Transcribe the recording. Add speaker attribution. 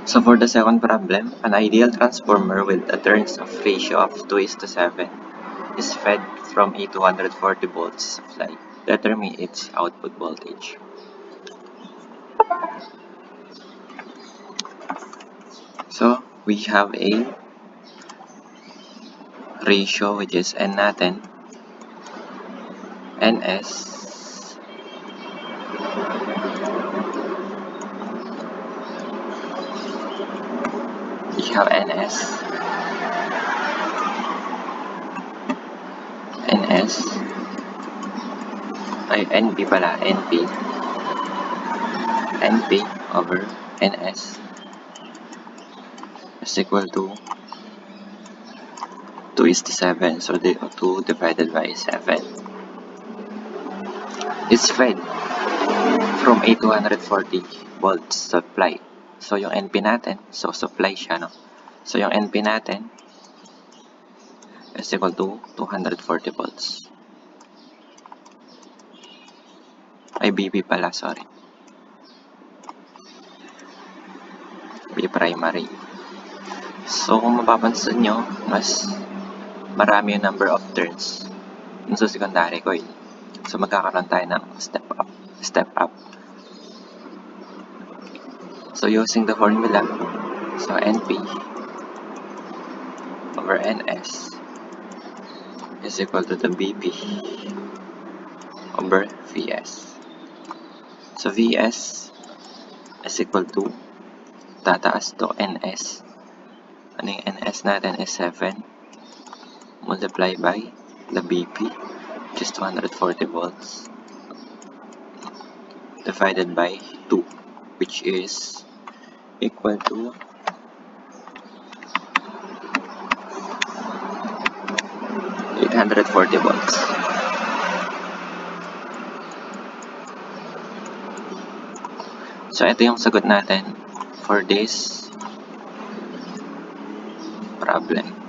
Speaker 1: So for the second problem, an ideal transformer with a turns of ratio of 2:7 is fed from a 240 volts supply. Determine its output voltage. So we have a ratio which is N natin, NS, we have NS, ay NP pala, NP over NS is equal to 2:7, so the 2 divided by 7. It's fed from a 240 volts supply. So yung NP natin, so supply siya, no? So yung NP natin is equal to 240 volts. Ay, BP pala, sorry. B primary. So kung mapapansin nyo, mas marami yung number of turns dun sa secondary coil. So magkakaroon tayo ng step up. So using the formula, so NP over NS is equal to the BP over VS. So VS is equal to, tataas to NS. Ano yung NS natin is 7 multiplied by the BP, which is 240 volts, divided by 2, which is equal to 840 volts. So ito yung sagot natin for this problem.